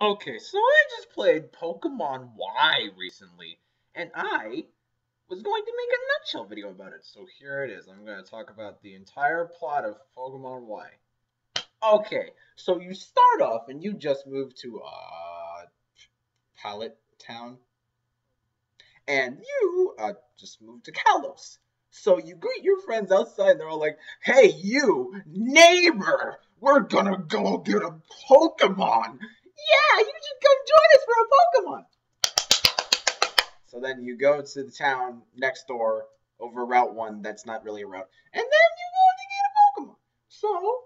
Okay, so I just played Pokemon Y recently, and I was going to make a nutshell video about it. So here it is. I'm going to talk about the entire plot of Pokemon Y. Okay, so you start off and you just move to Pallet Town, and you just moved to Kalos. So you greet your friends outside, and they're all like, "Hey, you neighbor, we're gonna go get a Pokemon. Yeah, you should come join us for a Pokemon." So then you go to the town next door over Route 1 that's not really a route. And then you go to get a Pokemon. So,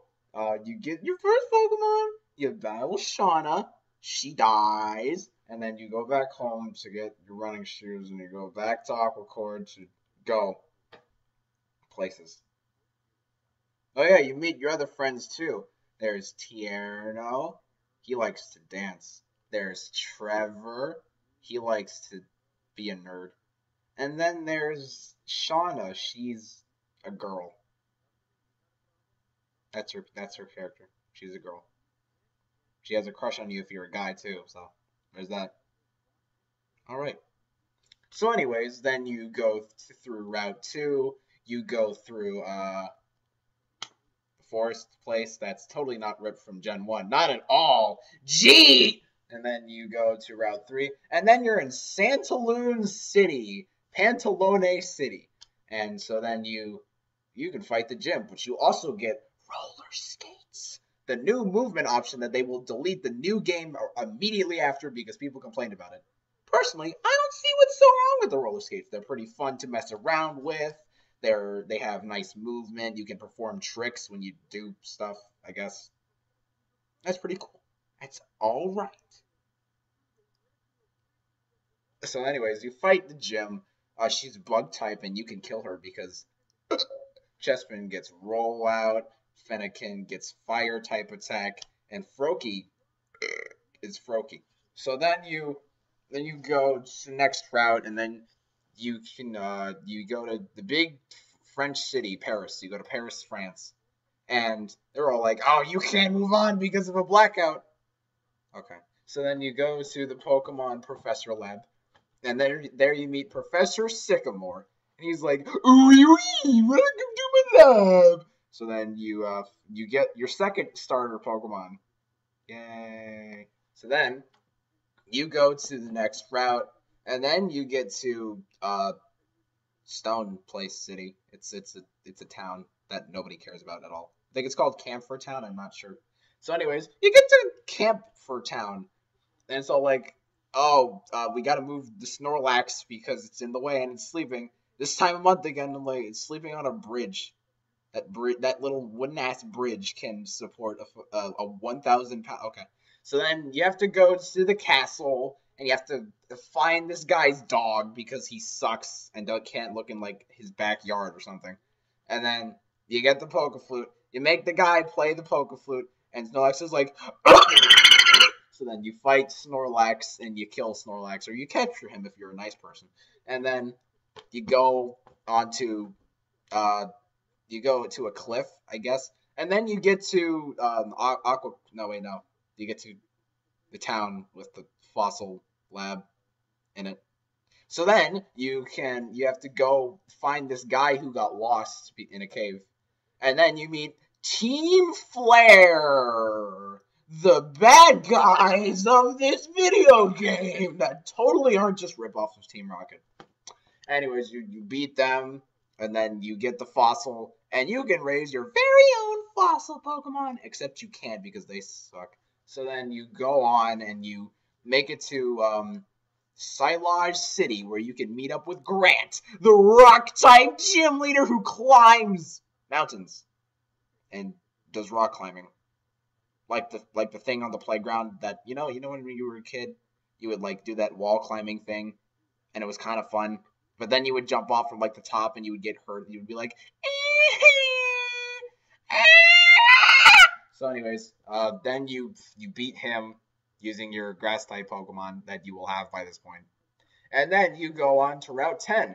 you get your first Pokemon, you battle Shauna, she dies, and then you go back home to get your running shoes and you go back to Aquacord to go places. Oh yeah, you meet your other friends too. There's Tierno, he likes to dance. There's Trevor, he likes to be a nerd. And then there's Shauna. She's a girl. That's her character. She's a girl. She has a crush on you if you're a guy too. So there's that. All right. So anyways, then you go through Route 2. You go through Forest Place. That's totally not ripped from Gen 1. Not at all. Gee! And then you go to Route 3. And then you're in Santaloon City. Pantalone City. And so then you can fight the gym, but you also get roller skates. The new movement option that they will delete the new game immediately after because people complained about it. Personally, I don't see what's so wrong with the roller skates. They're pretty fun to mess around with. They have nice movement. You can perform tricks when you do stuff, I guess. That's pretty cool. That's all right. So anyways, you fight the gym. She's bug type and you can kill her because Chespin gets roll out, Fennekin gets fire type attack, and Froakie is Froakie. So then you go to the next route, and then you go to the big French city, Paris. You go to Paris, France, and they're all like, "Oh, you can't move on because of a blackout." Okay. So then you go to the Pokemon Professor Lab, and there you meet Professor Sycamore, and he's like, "Ooh, welcome to my lab." So then you get your second starter Pokemon. Yay! So then you go to the next route, and then you get to Stone Place City. It's a town that nobody cares about at all. I think it's called Camphor Town. I'm not sure. So, anyways, you get to Camphor Town, and it's all like, oh, we got to move the Snorlax because it's in the way and it's sleeping. This time of month again, like it's sleeping on a bridge. That little wooden ass bridge can support a 1,000 pound. Okay, so then you have to go to the castle and you have to find this guy's dog because he sucks and can't look in like his backyard or something. And then you get the poke flute. You make the guy play the poke flute, and Snorlax is like. So then you fight Snorlax and you kill Snorlax, or you capture him if you're a nice person. And then you go onto you go to a cliff, I guess, and then you get to Aqua. No, wait, no. You get to the town with the fossil lab in it. So then you have to go find this guy who got lost in a cave, and then you meet Team Flare, the bad guys of this video game that totally aren't just ripoffs of Team Rocket. Anyways, you beat them, and then you get the fossil, and you can raise your very own fossil Pokemon, except you can't because they suck. So then you go on and you make it to Silage City, where you can meet up with Grant, the rock-type gym leader who climbs mountains and does rock climbing, like the thing on the playground that when you were a kid, you would like do that wall climbing thing, and it was kind of fun. But then you would jump off from like the top and you would get hurt. And you would be like, so anyways, then you beat him using your grass type Pokemon that you will have by this point. And then you go on to Route 10.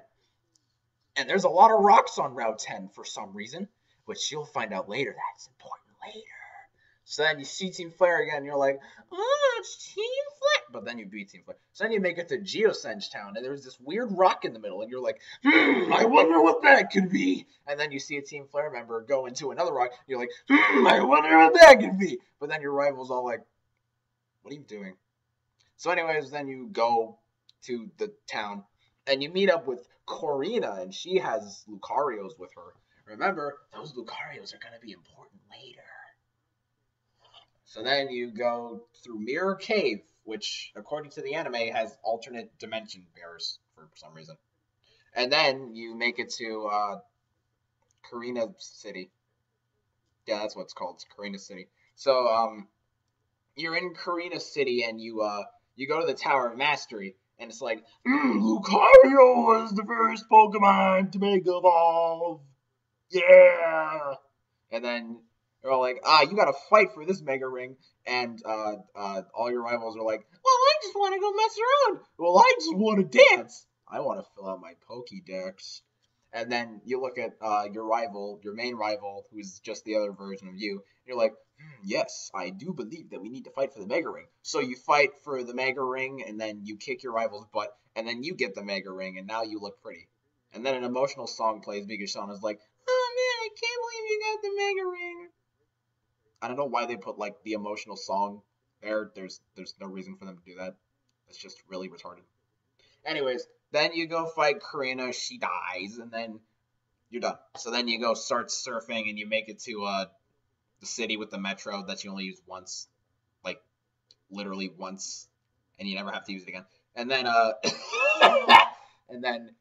And there's a lot of rocks on Route 10 for some reason, which you'll find out later. That's important later. So then you see Team Flare again, and you're like, oh, it's Team Flare. But then you beat Team Flare. So then you make it to Geosenge Town, and there's this weird rock in the middle, and you're like, I wonder what that could be. And then you see a Team Flare member go into another rock, and you're like, I wonder what that could be. But then your rival's all like, what are you doing? So anyways, then you go to the town, and you meet up with Corina, and she has Lucarios with her. Remember, those Lucarios are going to be important later. So then you go through Mirror Cave, which, according to the anime, has alternate dimension bears for some reason. And then you make it to Karina City. Yeah, that's what it's called. It's Karina City. So you're in Karina City, and you go to the Tower of Mastery, and it's like, Lucario was the first Pokemon to make evolve. Yeah. And then they're all like, you gotta fight for this Mega Ring. And all your rivals are like, well, I just want to go mess around. Well, I just want to dance. I want to fill out my Pokédex. And then you look at your rival, your main rival, who's just the other version of you. And you're like, yes, I do believe that we need to fight for the Mega Ring. So you fight for the Mega Ring, and then you kick your rival's butt, and then you get the Mega Ring, and now you look pretty. And then an emotional song plays because Shauna's like, oh man, I can't believe you got the Mega Ring. I don't know why they put like the emotional song there. There's no reason for them to do that. It's just really retarded. Anyways, then you go fight Karina, she dies, and then you're done. So then you go start surfing, and you make it to the city with the metro that you only use once, like literally once, and you never have to use it again. And then and then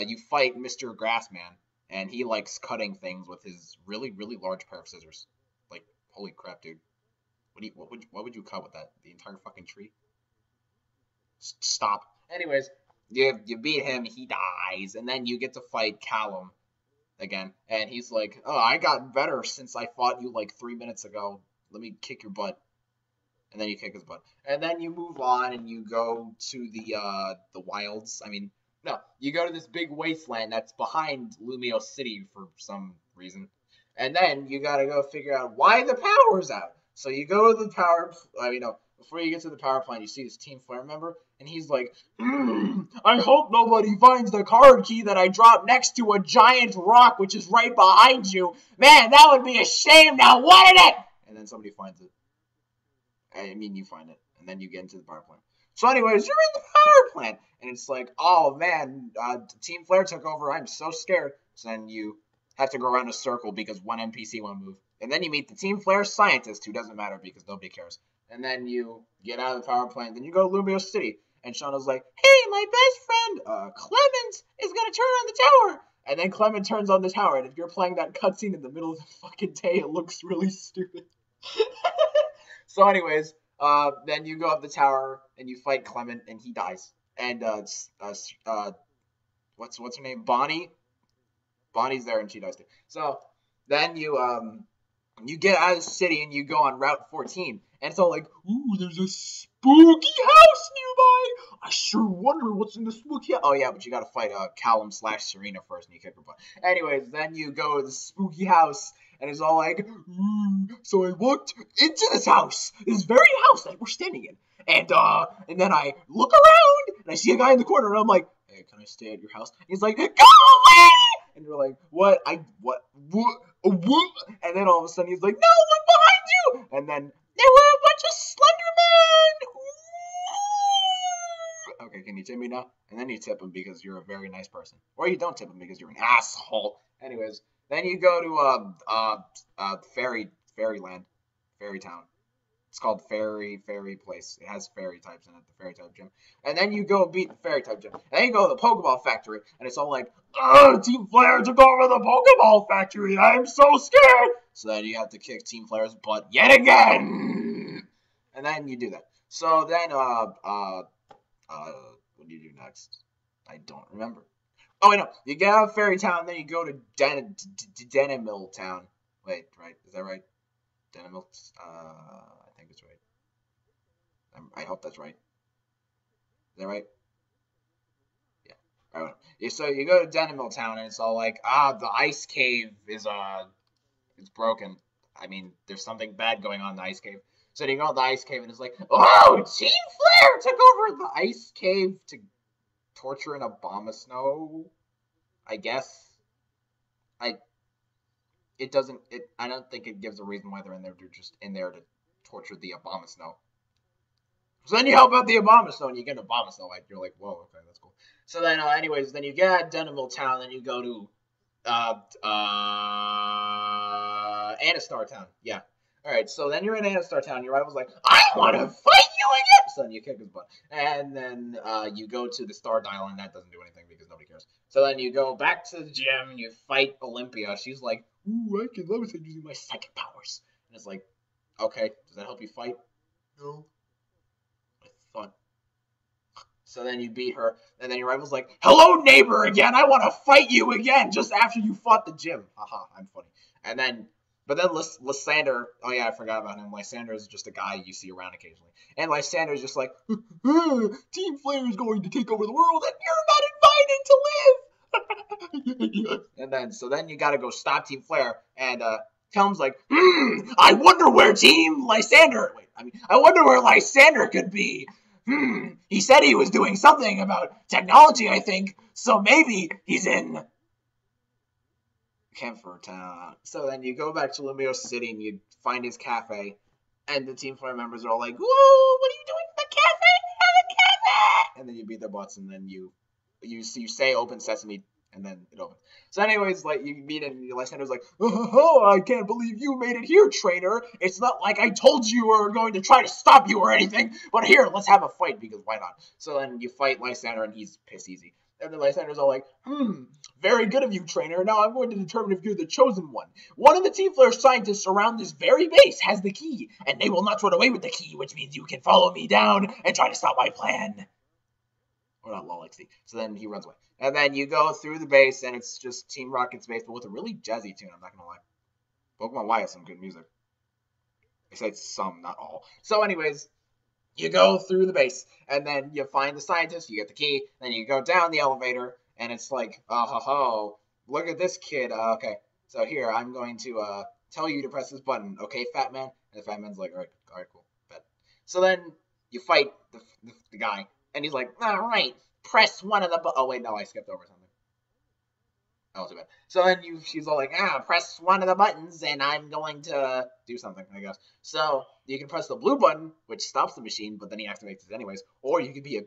you fight Mr. Grassman, and he likes cutting things with his really really large pair of scissors. Like holy crap, dude! What would you cut with that? The entire fucking tree? Stop. Anyways, you beat him, he dies, and then you get to fight Callum again, and he's like, oh, I got better since I fought you like 3 minutes ago. Let me kick your butt. And then you kick his butt. And then you move on and you go to the wilds. I mean, no, you go to this big wasteland that's behind Lumio City for some reason. And then you gotta go figure out why the power's out. So you go to the power, no, before you get to the power plant, you see this Team Flare member, and he's like, I hope nobody finds the card key that I dropped next to a giant rock, which is right behind you. Man, that would be a shame. Now, what is it? And then somebody finds it. I mean, you find it, and then you get into the power plant. So anyways, you're in the power plant, and it's like, oh man, Team Flare took over. I'm so scared. So then you have to go around a circle because one NPC won't move. And then you meet the Team Flare scientist, who doesn't matter because nobody cares. And then you get out of the power plant, then you go to Lumio City. And Shauna's like, hey, my best friend, Clement, is going to turn on the tower. And then Clement turns on the tower, and if you're playing that cutscene in the middle of the fucking day, it looks really stupid. So anyways, then you go up the tower, and you fight Clement, and he dies. And, what's her name? Bonnie? Bonnie's there, and she dies too. So then you get out of the city, and you go on Route 14. And it's all like, ooh, there's a spooky house nearby. I sure wonder what's in the spooky house. Oh, yeah, but you gotta fight Callum/Serena first, and you kick her butt. Anyways, then you go to the spooky house, and it's all like, so I walked into this house, this very house that we're standing in. And then I look around, and I see a guy in the corner, and I'm like, hey, can I stay at your house? And he's like, go away! And you're like, what? What? And then all of a sudden he's like, no, look behind you! And then there were a bunch of Slendermen! Okay, can you tip me now? And then you tip him because you're a very nice person. Or you don't tip him because you're an asshole. Anyways, then you go to Fairyland. Fairy Town. It's called Fairy Place. It has fairy types in it, the fairy type gym. And then you go beat the fairy type gym. And then you go to the Pokeball factory, and it's all like, Team Flare took over the Pokeball factory. I'm so scared. So then you have to kick Team Flare's butt yet again. And then you do that. So then, what do you do next? I don't remember. Oh, wait, no. You get out of Fairy Town, then you go to Denimil Town. Wait, right? Is that right? Denimil? I think it's right. I hope that's right. Is that right? Yeah. All right. Yeah, so you go to Denimil Town, and it's all like, the ice cave is it's broken. I mean, there's something bad going on in the ice cave. So then you go to the ice cave and it's like, oh, Team Flare took over the ice cave to torture an Abomasnow, I guess. I don't think it gives a reason why they're in there. They're just in there to torture the Abomasnow. So then you help out the Abomasnow and you get an Abomasnow. Like, you're like, whoa, okay, that's cool. So then, anyways, then you get out of Denonville Town, then you go to Anastar Town. Yeah. Alright, so then you're in Anastar Town, your rival's like, I want to fight you again! So then you kick his butt. And then you go to the Star Dial, and that doesn't do anything because nobody cares. So then you go back to the gym, and you fight Olympia. She's like, ooh, I can levitate using my psychic powers. And it's like, okay, does that help you fight? No. I thought. So then you beat her, and then your rival's like, hello, neighbor, again! I want to fight you again, just after you fought the gym. Haha, I'm funny. And then... But then Lysander, oh yeah, I forgot about him. Lysander is just a guy you see around occasionally. And Lysander is just like, Team Flare is going to take over the world and you're not invited to live! And then, so then you gotta go stop Team Flare. And Kelm's like, I wonder where I wonder where Lysander could be. He said he was doing something about technology, I think. So maybe he's in... Camphor Town. So then you go back to Lumio City and you find his cafe, and the Team Flare members are all like, whoa, what are you doing at the cafe? At the cafe! And then you beat their butts, and then you say open sesame, and then it opens. So anyways, like, you meet it, and Lysander's like, oh, I can't believe you made it here, trainer. It's not like I told you we were going to try to stop you or anything, but here, let's have a fight, because why not? So then you fight Lysander, and he's piss easy. And then Lysander's all like, very good of you, trainer. Now I'm going to determine if you're the chosen one. One of the Team Flare scientists around this very base has the key, and they will not run away with the key, which means you can follow me down and try to stop my plan. Or not Lolexy. So then he runs away. And then you go through the base, and it's just Team Rocket's base, but with a really jazzy tune, I'm not going to lie. Pokemon Y has some good music. I say some, not all. So anyways... You go through the base, and then you find the scientist, you get the key, then you go down the elevator, and it's like, look at this kid, okay, so here, I'm going to, tell you to press this button, okay, Fat Man? And the Fat Man's like, alright, cool, bet. So then, you fight the guy, and he's like, alright, press one of the oh wait, no, I skipped over something. That was too bad. So then she's all like, press one of the buttons, and I'm going to do something, I guess. So you can press the blue button, which stops the machine, but then he activates it anyways. Or you could be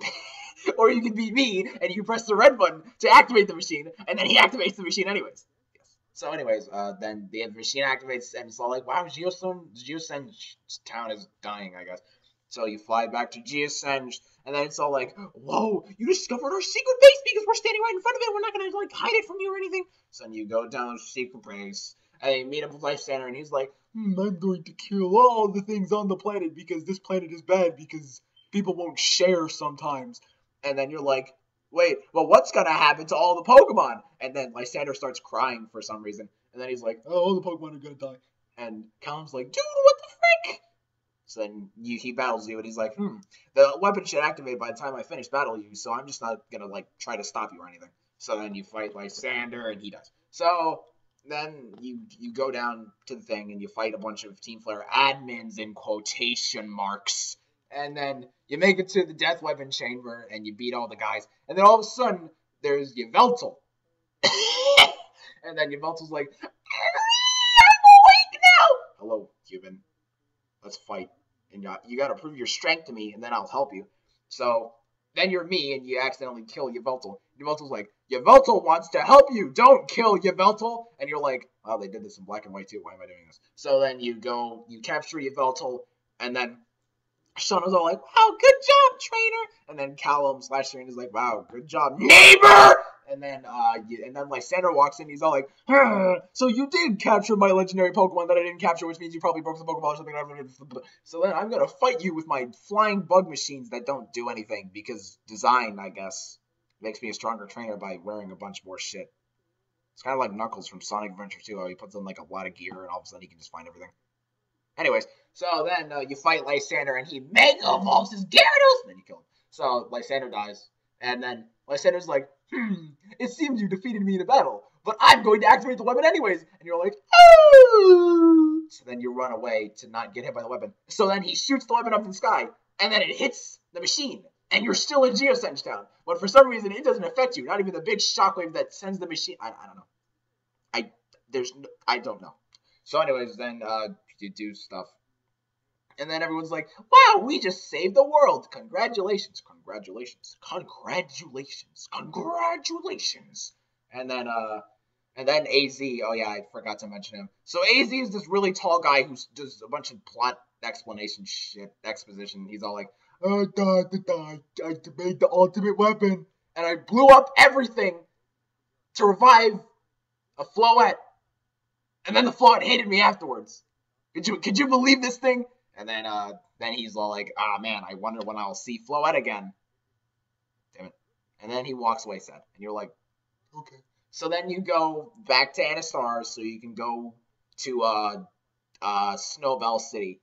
or you could be me, and you can press the red button to activate the machine, and then he activates the machine anyways. Yes. So anyways, then the machine activates, and it's all like, wow, Geosenge town is dying, I guess. So you fly back to Geosenge, and then it's all like, whoa, you discovered our secret base because we're standing right in front of it. We're not going to, like, hide it from you or anything. So then you go down to the secret base, and you meet up with Lysander, and he's like, I'm going to kill all the things on the planet because this planet is bad because people won't share sometimes. And then you're like, wait, well, what's going to happen to all the Pokemon? And then Lysander starts crying for some reason. And then he's like, oh, all the Pokemon are going to die. And Callum's like, dude, what the frick? So then he battles you, and he's like, the weapon should activate by the time I finish battling you, so I'm just not going to, like, try to stop you or anything. So then you fight Lysander, and he dies. So then you go down to the thing, and you fight a bunch of Team Flare admins in quotation marks. And then you make it to the Death Weapon Chamber, and you beat all the guys. And then all of a sudden, there's Yveltal. And then Yveltal's like, I'm awake now! Hello, human. Let's fight. And you gotta prove your strength to me, and then I'll help you. So, then you're me, and you accidentally kill Yveltal. Yveltal's like, Yveltal wants to help you! Don't kill Yveltal! And you're like, oh, they did this in black and white too, why am I doing this? So then you capture Yveltal, and then Shauna's all like, wow, good job, trainer! And then Callum /Trainer is like, wow, good job, neighbor! And then Lysander walks in, he's all like, so you did capture my legendary Pokemon that I didn't capture, which means you probably broke the Pokeball or something. So then I'm gonna fight you with my flying bug machines that don't do anything, because design, I guess, makes me a stronger trainer by wearing a bunch more shit. It's kind of like Knuckles from Sonic Adventure 2, how he puts on like a lot of gear and all of a sudden he can just find everything. Anyways, so then you fight Lysander and he Mega Evolves his Gyarados, and then you kill him. So Lysander dies, and then Lysander's like, it seems you defeated me in a battle. but I'm going to activate the weapon anyways. And you're like, oh! So then you run away to not get hit by the weapon. So then he shoots the weapon up in the sky, and then it hits the machine. And you're still in Geosense Town. But for some reason, it doesn't affect you. Not even the big shockwave that sends the machine. I don't know. I don't know. So anyways, then you do stuff. And then everyone's like, wow, we just saved the world. Congratulations. Congratulations. Congratulations. Congratulations. And then AZ, oh yeah, I forgot to mention him. So AZ is this really tall guy who does a bunch of plot explanation shit, exposition. He's all like, I made the ultimate weapon, and I blew up everything to revive a Floette. And then the Floette hated me afterwards. Could you believe this thing? And then he's all like, ah, man, I wonder when I'll see Floette again. Damn it. And then he walks away sad. And you're like, okay. So then you go back to Anastar so you can go to Snowbell City.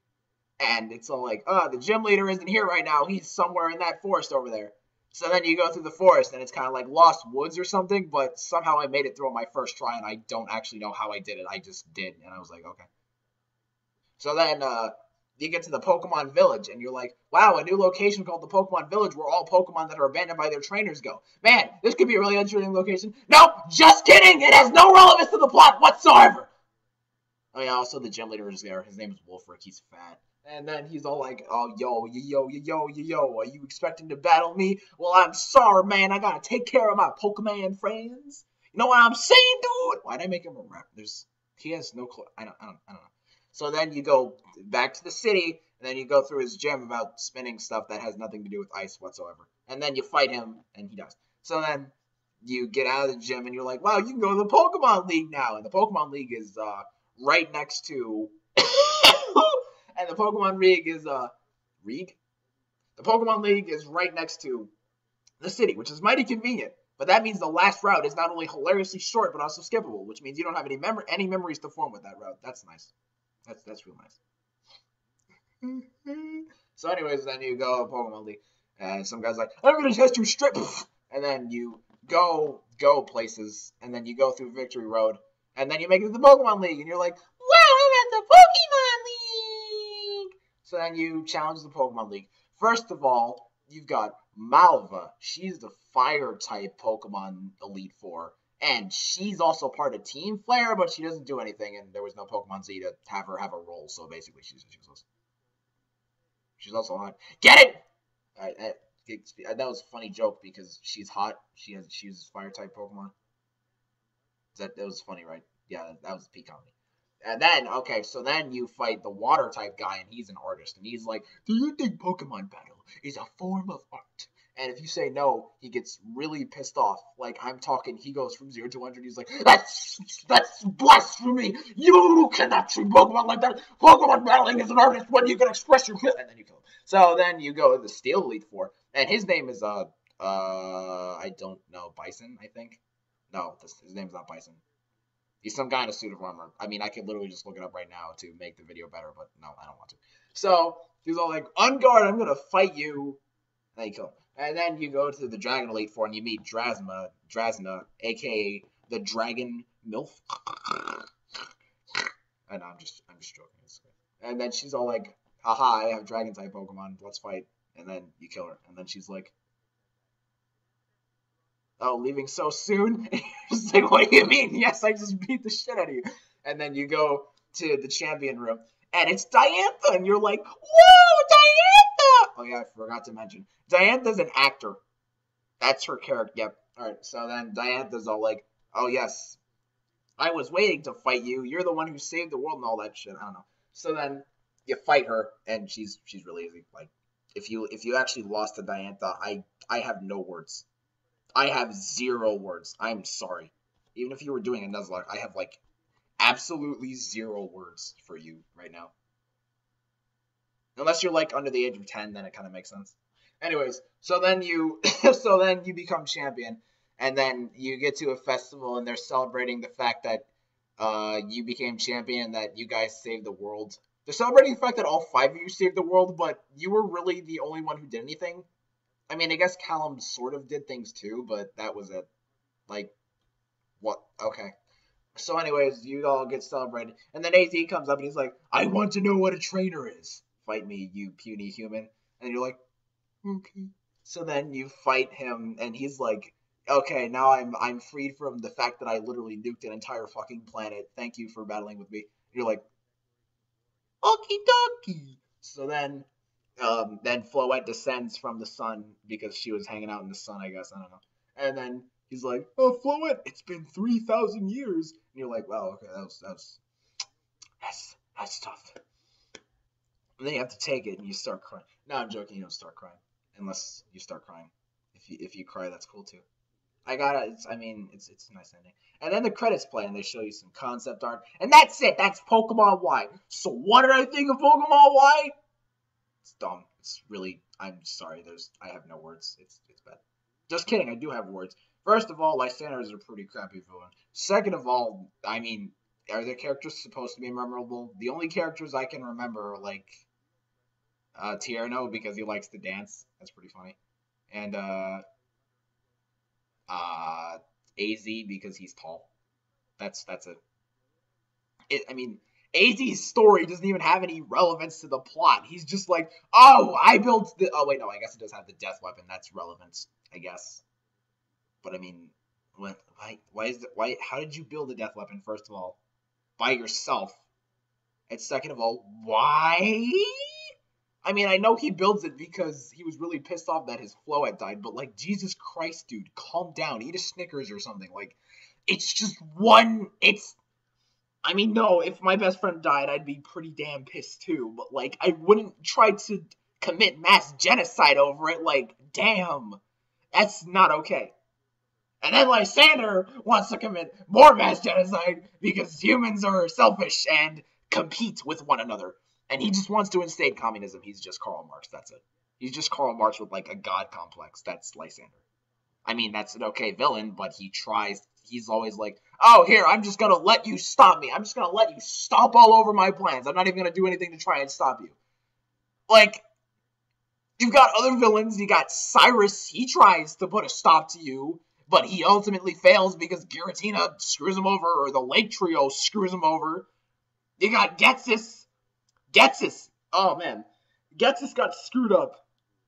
And it's all like, the gym leader isn't here right now. He's somewhere in that forest over there. So then you go through the forest, and it's kind of like Lost Woods or something, but somehow I made it through on my first try, and I don't actually know how I did it. I just did, and I was like, okay. So then you get to the Pokemon Village, and you're like, wow, a new location called the Pokemon Village where all Pokemon that are abandoned by their trainers go. Man, this could be a really interesting location. Nope, just kidding! It has no relevance to the plot whatsoever! Oh yeah, also the gym leader is there. His name is Wolfric. He's fat. And then he's all like, oh, yo, are you expecting to battle me? Well, I'm sorry, man. I gotta take care of my Pokemon friends. You know what I'm saying, dude? Why'd I make him a rap? He has no clue. I don't know. So then you go back to the city, and then you go through his gym about spinning stuff that has nothing to do with ice whatsoever. And then you fight him, and he dies. So then you get out of the gym, and you're like, wow, you can go to the Pokemon League now. And the Pokemon League is right next to... And the Pokemon League is, League? The Pokemon League is right next to the city, which is mighty convenient. But that means the last route is not only hilariously short, but also skippable, which means you don't have any memories to form with that route. That's nice. That's real nice. So anyways, then you go to Pokemon League, and some guy's like, I'm gonna test your strip! And then you go places, and then you go through Victory Road, and then you make it to the Pokemon League, and you're like, wow, I'm at the Pokemon League! So then you challenge the Pokemon League. First of all, you've got Malva. She's the fire-type Pokemon Elite Four. And she's also part of Team Flare, but she doesn't do anything, and there was no Pokemon Z to have her have a role, so basically she's also hot. Get it? That was a funny joke because she's hot. She uses fire-type Pokemon. That was funny, right? Yeah, that was peak on me. And then, okay, so then you fight the water-type guy, and he's an artist. And he's like, do you think Pokemon battle is a form of art? And if you say no, he gets really pissed off. Like, I'm talking, he goes from 0 to 100. He's like, that's blasphemy. You cannot treat Pokemon like that. Pokemon battling is an artist when you can express your feelings. And then you kill him. So then you go to the Steel Elite Four. And his name is, I don't know, Bison, I think? No, his name's not Bison. He's some guy in a suit of armor. I mean, I could literally just look it up right now to make the video better, but no, I don't want to. So, he's all like, on guard, I'm gonna fight you. And you kill him. And then you go to the Dragon Elite Four and you meet Drasna, aka the Dragon MILF. And I'm just joking. And then she's all like, haha, I have Dragon type Pokemon, let's fight. And then you kill her. And then she's like, oh, leaving so soon? It's like, what do you mean? Yes, I just beat the shit out of you. And then you go to the champion room, and it's Diantha, and you're like, whoa, Diantha! Oh yeah, I forgot to mention. Diantha's an actor. That's her character. Yep. Alright, so then Diantha's all like, oh yes, I was waiting to fight you. You're the one who saved the world and all that shit. I don't know. So then you fight her, and she's really easy. Like, if you actually lost to Diantha, I have no words. I have 0 words. I'm sorry. Even if you were doing a Nuzlocke, I have, like, absolutely 0 words for you right now. Unless you're, like, under the age of 10, then it kind of makes sense. Anyways, so then you become champion, and then you get to a festival, and they're celebrating the fact that you became champion, that you guys saved the world. They're celebrating the fact that all 5 of you saved the world, but you were really the only one who did anything. I mean, I guess Callum sort of did things too, but that was it. Like, What? Okay. So, anyways, you all get celebrated, and then AZ comes up and he's like, "I want to know what a trainer is. Fight me, you puny human." And you're like, "Okay." So then you fight him, and he's like, "Okay, now I'm freed from the fact that I literally nuked an entire fucking planet. Thank you for battling with me." And you're like, "Okie dokie." So then Floette descends from the sun because she was hanging out in the sun, I guess. I don't know. And then he's like, "Oh, Floette, it's been 3,000 years." And you're like, "Wow, okay, that's tough." And then you have to take it and you start crying. No, I'm joking. You don't start crying unless you start crying. If you cry, that's cool too. I gotta. It's a nice ending. And then the credits play and they show you some concept art, and that's it. That's Pokemon Y. So what did I think of Pokemon Y? It's dumb. It's really. I'm sorry. I have no words. It's bad. Just kidding. I do have words. First of all, Lysander is a pretty crappy villain. Second of all, are the characters supposed to be memorable? The only characters I can remember are like Tierno because he likes to dance. That's pretty funny. And uh, Az because he's tall. That's it. I mean, AZ's story doesn't even have any relevance to the plot. He's just like, oh, I built the. Oh wait, no, I guess it does have the death weapon. That's relevant, I guess. But I mean, why is it? Why? How did you build a death weapon? First of all, by yourself. And second of all, why? I mean, I know he builds it because he was really pissed off that his flow had died, but like, Jesus Christ, dude, calm down. Eat a Snickers or something. Like, it's just one. No, if my best friend died, I'd be pretty damn pissed too, but like, I wouldn't try to commit mass genocide over it. Like, damn, that's not okay. And then Lysander wants to commit more mass genocide because humans are selfish and compete with one another. And he just wants to instate communism. He's just Karl Marx. That's it. He's just Karl Marx with like a god complex. That's Lysander. That's an okay villain, but he tries. He's always like, oh, here, I'm just going to let you stop me. I'm just going to let you stomp all over my plans. I'm not even going to do anything to try and stop you. Like, you've got other villains. You got Cyrus. He tries to put a stop to you, but he ultimately fails because Giratina screws him over, or the Lake Trio screws him over. You got Getsis. Oh, man. Getsis got screwed up.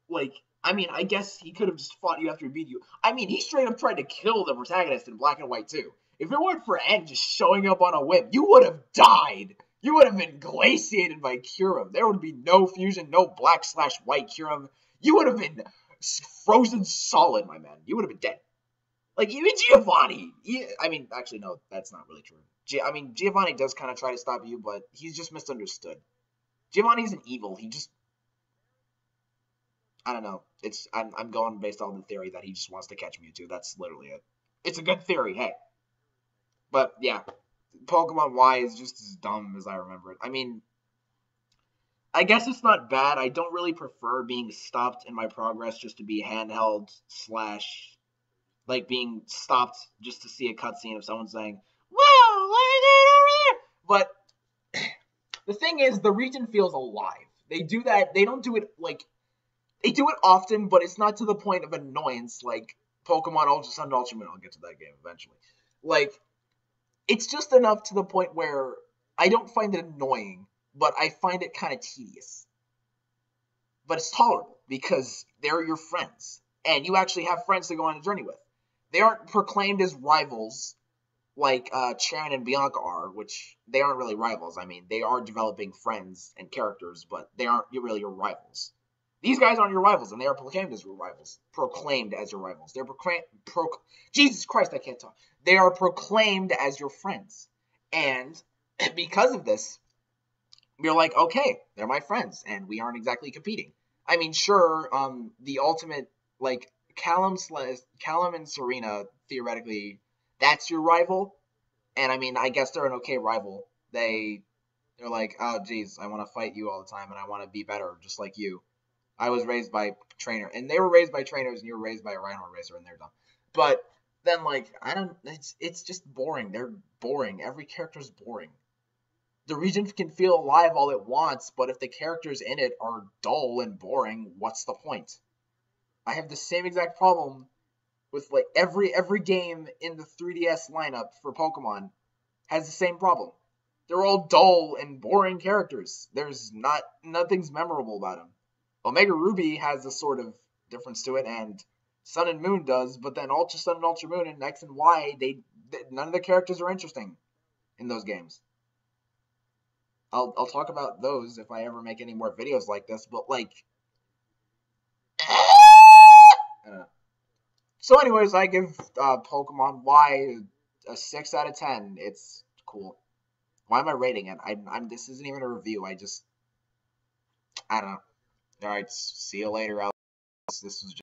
Like, I guess he could have just fought you after he beat you. He straight up tried to kill the protagonist in Black and White, too. If it weren't for N just showing up on a whip, you would have died. You would have been glaciated by Kyurem. There would be no fusion, no black/white Kyurem. You would have been frozen solid, my man. You would have been dead. Like, even Giovanni. Actually, no, that's not really true. Giovanni does kind of try to stop you, but he's just misunderstood. Giovanni isn't evil. He just... I don't know. I'm going based on the theory that he just wants to catch Mewtwo. That's literally it. It's a good theory, hey. But, yeah. Pokemon Y is just as dumb as I remember it. I guess it's not bad. I don't really prefer being stopped in my progress just to be handheld / like being stopped just to see a cutscene of someone saying, "Whoa, what is it over there?" But the thing is, the region feels alive. They do that. They don't do it like... They do it often, but it's not to the point of annoyance like Pokemon Ultra Sun and Ultra Moon. I'll get to that game eventually. Like, it's just enough to the point where I don't find it annoying, but I find it kind of tedious. But it's tolerable because they're your friends, and you actually have friends to go on a journey with. They aren't proclaimed as rivals like Charon and Bianca are, which they aren't really rivals. They are developing friends and characters, but they aren't really your rivals. These guys aren't your rivals, and they are proclaimed as your rivals. Proclaimed as your rivals. They're Jesus Christ, I can't talk. They are proclaimed as your friends. And because of this, you're like, okay, they're my friends, and we aren't exactly competing. Sure, the ultimate, like, Callum and Serena, theoretically, that's your rival. And, I guess they're an okay rival. They're like, oh, geez, I want to fight you all the time, and I want to be better, just like you. I was raised by trainer, and they were raised by trainers, and you were raised by a Reinhardt racer, and they're dumb. But then, like, it's just boring. They're boring. Every character's boring. The region can feel alive all it wants, but if the characters in it are dull and boring, what's the point? I have the same exact problem with like every game in the 3DS lineup for Pokemon has the same problem. They're all dull and boring characters. Nothing's memorable about them. Omega Ruby has a sort of difference to it, and Sun and Moon does, but then Ultra Sun and Ultra Moon and X and Y, none of the characters are interesting in those games. I'll talk about those if I ever make any more videos like this, but like, so anyways, I give Pokemon Y a 6 out of 10. It's cool. Why am I rating it? This isn't even a review. I don't know. All right, see you later, Alex. This was